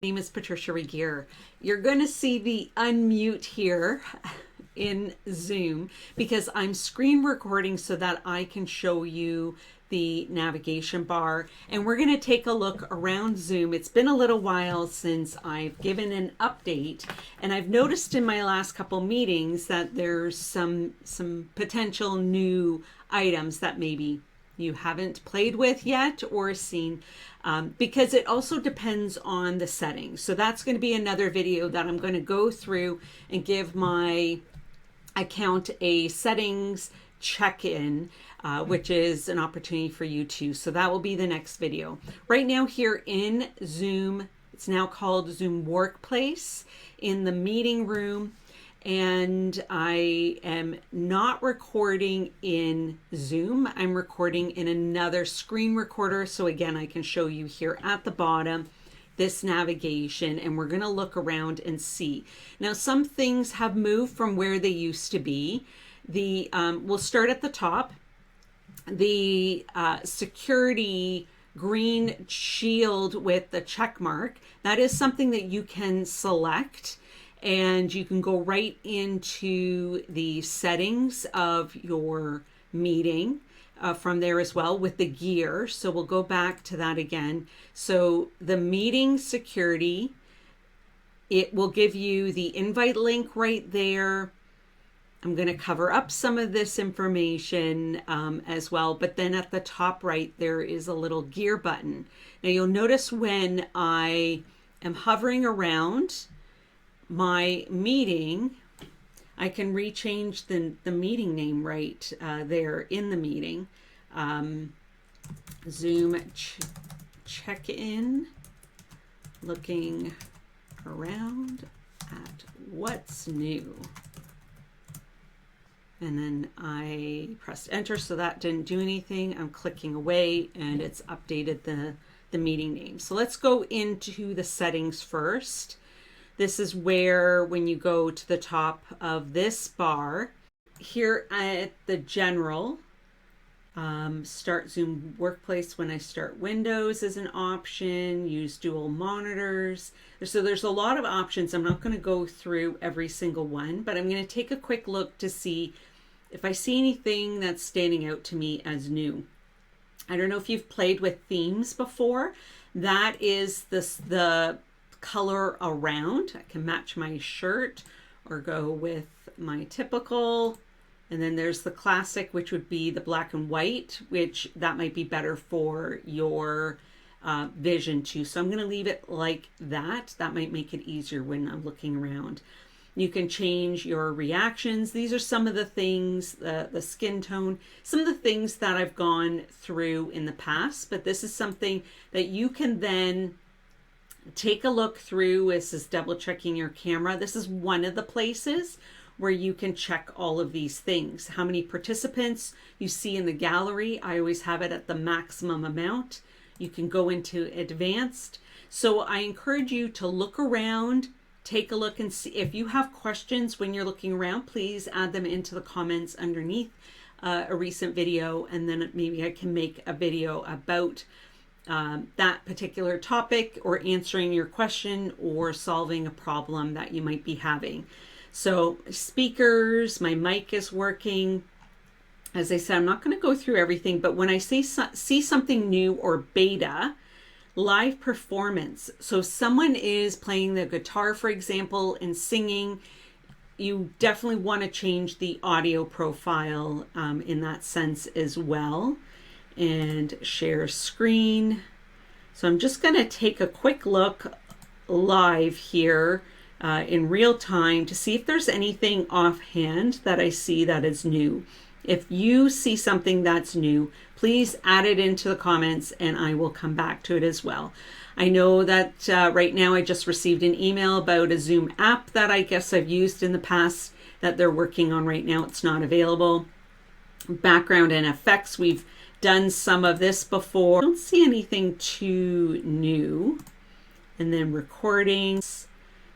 Name is Patricia Regier. You're going to see the unmute here in Zoom because I'm screen recording so that I can show you the navigation bar, and we're going to take a look around Zoom. It's been a little while since I've given an update, and I've noticed in my last couple meetings that there's some potential new items that maybe you haven't played with yet or seen, because it also depends on the settings. So that's going to be another video that I'm going to go through and give my account a settings check-in, which is an opportunity for you too. So that will be the next video. Right now here in Zoom, it's now called Zoom Workplace, in the meeting room. And I am not recording in Zoom. I'm recording in another screen recorder. So again, I can show you here at the bottom this navigation, and we're going to look around and see. Now, some things have moved from where they used to be. We'll start at the top. The security green shield with the check mark, that is something that you can select. And you can go right into the settings of your meeting from there as well with the gear. So we'll go back to that again. So the meeting security, it will give you the invite link right there. I'm going to cover up some of this information as well. But then at the top right, there is a little gear button. Now you'll notice when I am hovering around my meeting, I can rechange the meeting name right there in the meeting. Zoom check-in, looking around at what's new. And then I pressed enter, so that didn't do anything. I'm clicking away and it's updated the meeting name. So let's go into the settings first. This is where, when you go to the top of this bar, here at the general, start Zoom Workplace when I start Windows is an option, use dual monitors. So there's a lot of options. I'm not going to go through every single one, but I'm going to take a quick look to see if I see anything that's standing out to me as new. I don't know if you've played with themes before. That is the color around. I can match my shirt or go with my typical, and then there's the classic, which would be the black and white, which that might be better for your vision too. So I'm going to leave it like that. That might make it easier when I'm looking around. You can change your reactions. These are some of the things, the skin tone, some of the things that I've gone through in the past, but this is something that you can then take a look through. This is double checking your camera. This is one of the places where you can check all of these things. How many participants you see in the gallery. I always have it at the maximum amount. You can go into advanced. So I encourage you to look around, take a look and see. If you have questions when you're looking around, please add them into the comments underneath a recent video, and then maybe I can make a video about that particular topic, or answering your question or solving a problem that you might be having. So speakers, my mic is working. As I said, I'm not going to go through everything, but when I see something new or beta, live performance. So if someone is playing the guitar, for example, and singing, you definitely want to change the audio profile in that sense as well. And share screen. So I'm just going to take a quick look live here in real time to see if there's anything offhand that I see that is new. If you see something that's new, please add it into the comments and I will come back to it as well. I know that right now I just received an email about a Zoom app that I guess I've used in the past that they're working on right now. It's not available. Background and effects, we've done some of this before. I don't see anything too new. And then recordings,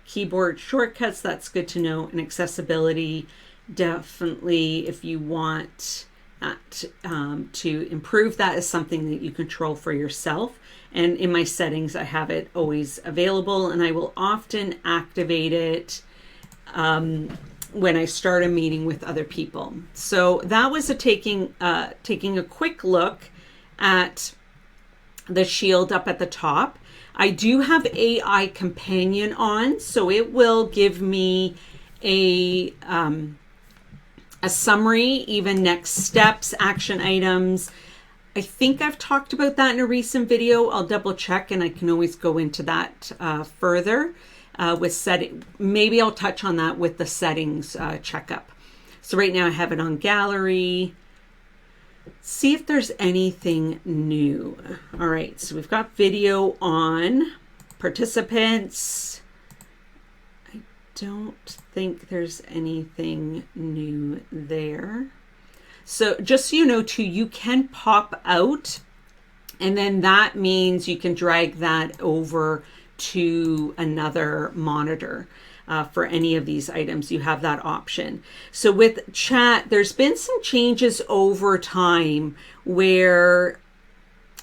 keyboard shortcuts, that's good to know. And accessibility, definitely if you want to improve that is something that you control for yourself. And in my settings, I have it always available, and I will often activate it when I start a meeting with other people. So that was taking a quick look at the shield up at the top. I do have AI Companion on, so it will give me a summary, even next steps, action items. I think I've talked about that in a recent video. I'll double check, and I can always go into that further with setting. Maybe I'll touch on that with the settings checkup. So right now I have it on gallery. See if there's anything new. All right, so we've got video on, participants. I don't think there's anything new there. So just so you know too, you can pop out, and then that means you can drag that over to another monitor. For any of these items, you have that option. So with chat, there's been some changes over time where,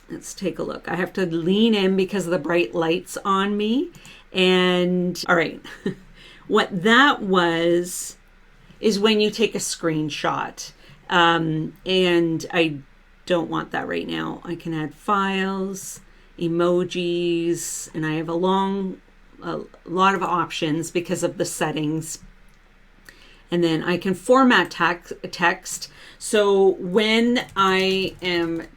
let's take a look. I have to lean in because of the bright lights on me. And all right, what that was is when you take a screenshot. And I don't want that right now. I can add files, emojis, and I have a lot of options because of the settings. And then I can format text. So when I am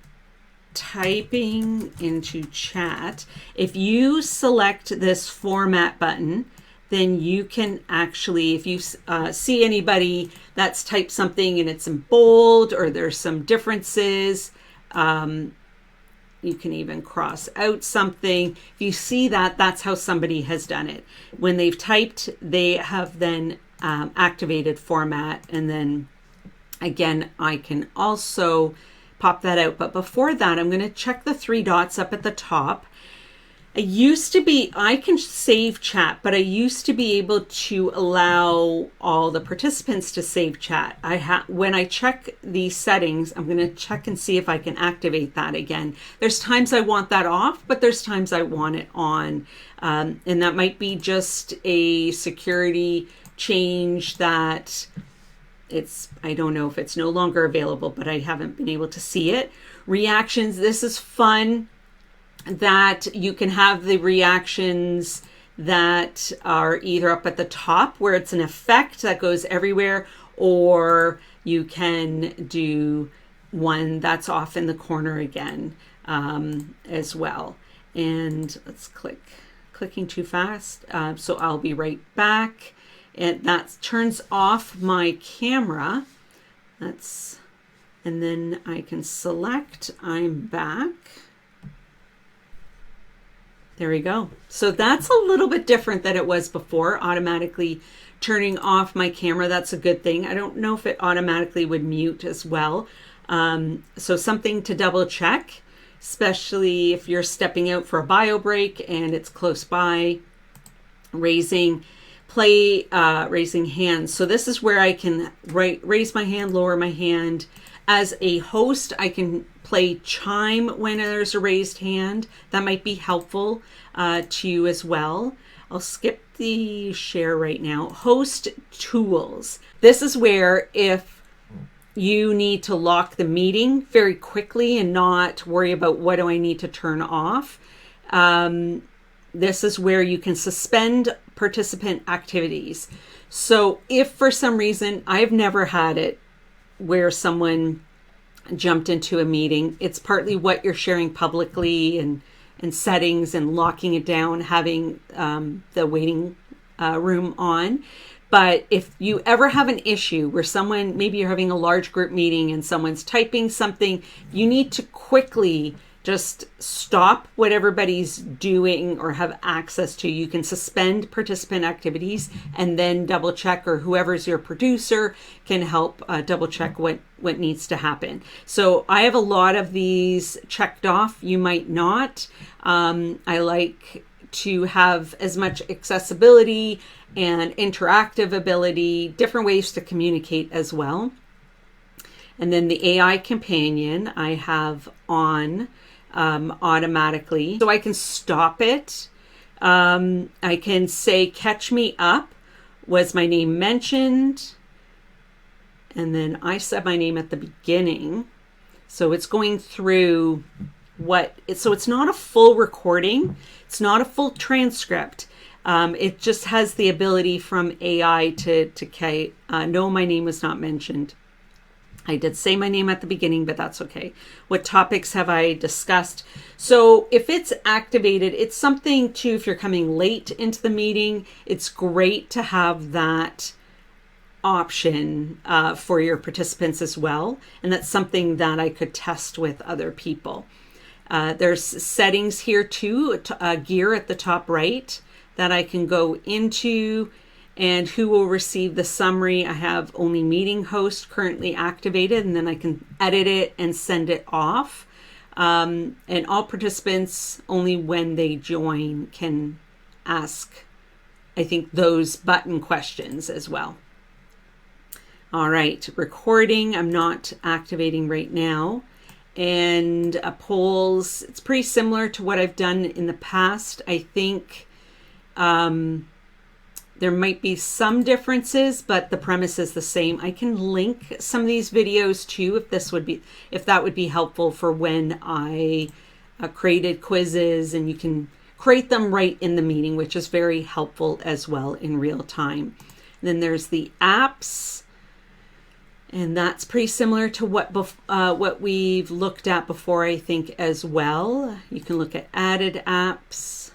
typing into chat, if you select this format button, then you can actually, if you see anybody that's typed something and it's in bold or there's some differences, you can even cross out something. If you see that, that's how somebody has done it. When they've typed, they have then activated format. And then again, I can also pop that out. But before that, I'm going to check the 3 dots up at the top. I can save chat, but I used to be able to allow all the participants to save chat. When I check the settings, I'm going to check and see if I can activate that again. There's times I want that off, but there's times I want it on. And that might be just a security change that I don't know if it's no longer available, but I haven't been able to see it. Reactions, this is fun. That you can have the reactions that are either up at the top where it's an effect that goes everywhere, or you can do one that's off in the corner again as well. And let's clicking too fast. So I'll be right back. And that turns off my camera. And then I can select, I'm back. There we go. So that's a little bit different than it was before, automatically turning off my camera. That's a good thing. I don't know if it automatically would mute as well. So something to double check, especially if you're stepping out for a bio break and it's close by. Raising hands. So this is where I can raise my hand, lower my hand. As a host, I can play chime when there's a raised hand. That might be helpful to you as well. I'll skip the share right now. Host tools. This is where if you need to lock the meeting very quickly and not worry about what do I need to turn off, this is where you can suspend participant activities. So if for some reason, I've never had it where someone jumped into a meeting, it's partly what you're sharing publicly and settings and locking it down, having the waiting room on. But if you ever have an issue where maybe you're having a large group meeting and someone's typing something, you need to quickly just stop what everybody's doing or have access to. You can suspend participant activities and then double check, or whoever's your producer can help double check what needs to happen. So I have a lot of these checked off. You might not. I like to have as much accessibility and interactive ability, different ways to communicate as well. And then the AI companion I have on automatically. So I can stop it. I can say, catch me up. Was my name mentioned? And then I said my name at the beginning. So it's going through so it's not a full recording. It's not a full transcript. It just has the ability from AI to no, my name was not mentioned. I did say my name at the beginning, but that's okay. What topics have I discussed? So if it's activated, it's something too, if you're coming late into the meeting, it's great to have that option for your participants as well. And that's something that I could test with other people. There's settings here too, gear at the top right that I can go into, and who will receive the summary. I have only meeting host currently activated, and then I can edit it and send it off. And all participants, only when they join, can ask, I think, those button questions as well. All right, recording, I'm not activating right now. And polls, it's pretty similar to what I've done in the past. I think there might be some differences, but the premise is the same. I can link some of these videos too, if that would be helpful for when I created quizzes, and you can create them right in the meeting, which is very helpful as well in real time. And then there's the apps, and that's pretty similar to what we've looked at before, I think, as well. You can look at added apps.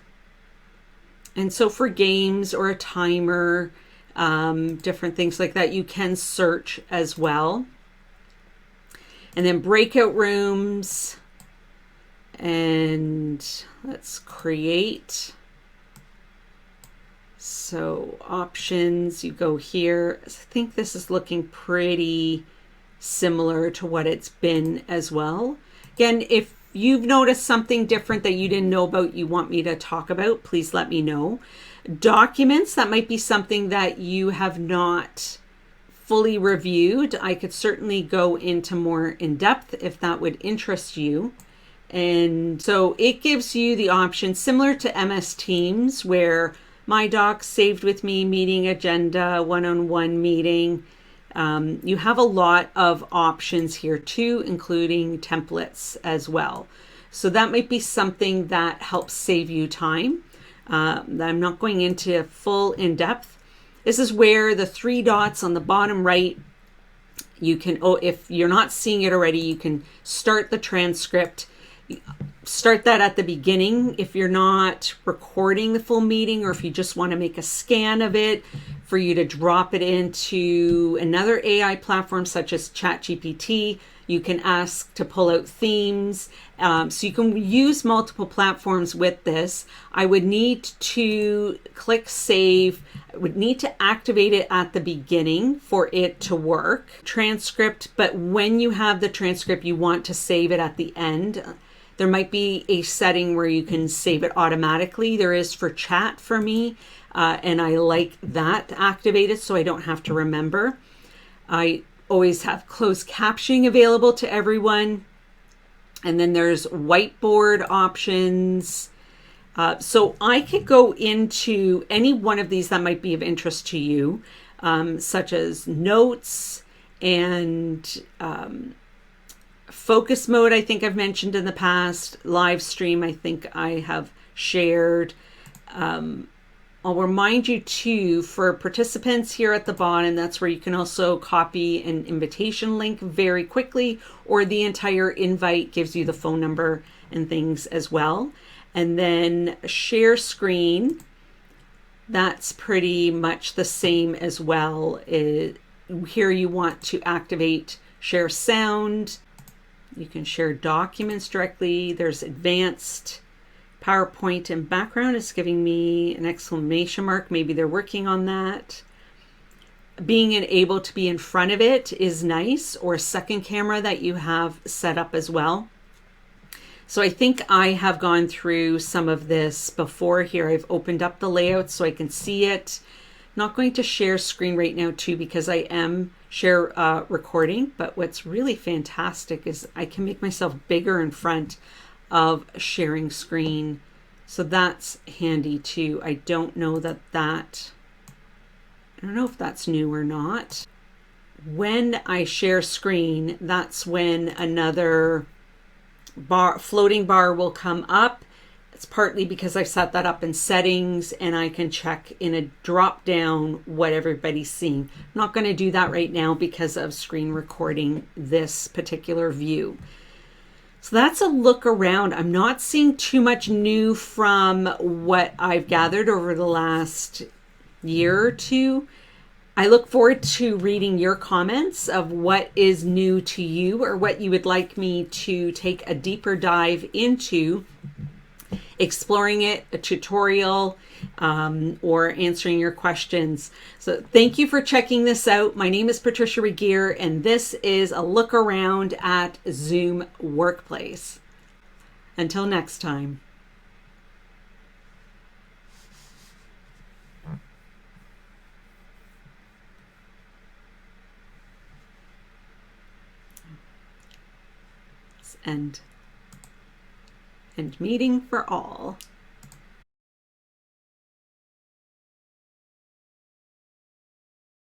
And so for games or a timer, different things like that, you can search as well. And then breakout rooms, and let's create. So options, you go here. I think this is looking pretty similar to what it's been as well. Again, if you've noticed something different that you didn't know about, you want me to talk about, please let me know. Documents, that might be something that you have not fully reviewed. I could certainly go into more in depth if that would interest you. And so it gives you the option similar to MS Teams, where my docs saved with me, meeting agenda, one-on-one meeting. You have a lot of options here too, including templates as well. So that might be something that helps save you time. I'm not going into full in depth. This is where the 3 dots on the bottom right, you can, if you're not seeing it already, you can start the transcript. Start that at the beginning if you're not recording the full meeting, or if you just want to make a scan of it for you to drop it into another AI platform such as ChatGPT. You can ask to pull out themes. So you can use multiple platforms with this. I would need to click save. I would need to activate it at the beginning for it to work. Transcript, but when you have the transcript, you want to save it at the end. There might be a setting where you can save it automatically. There is for chat for me, and I like that activated so I don't have to remember. I always have closed captioning available to everyone. And then there's whiteboard options. So I could go into any one of these that might be of interest to you, such as notes and focus mode. I think I've mentioned in the past. Live stream, I think I have shared. I'll remind you too, for participants here at the bottom, that's where you can also copy an invitation link very quickly, or the entire invite gives you the phone number and things as well. And then share screen, that's pretty much the same as well. Here you want to activate share sound. You can share documents directly. There's advanced PowerPoint and background. It's giving me an exclamation mark. Maybe they're working on that. Being able to be in front of it is nice, or a second camera that you have set up as well. So I think I have gone through some of this before here. I've opened up the layout so I can see it. not going to share screen right now too, because I am share recording, but what's really fantastic is I can make myself bigger in front of sharing screen. So that's handy too. I don't know if that's new or not. When I share screen, that's when another floating bar will come up. It's partly because I've set that up in settings and I can check in a drop down what everybody's seeing. I'm not going to do that right now because of screen recording this particular view. So that's a look around. I'm not seeing too much new from what I've gathered over the last year or two. I look forward to reading your comments of what is new to you or what you would like me to take a deeper dive into, exploring it, a tutorial, or answering your questions. So thank you for checking this out. My name is Patricia Regier, and this is a look around at Zoom Workplace. Until next time. End meeting for all.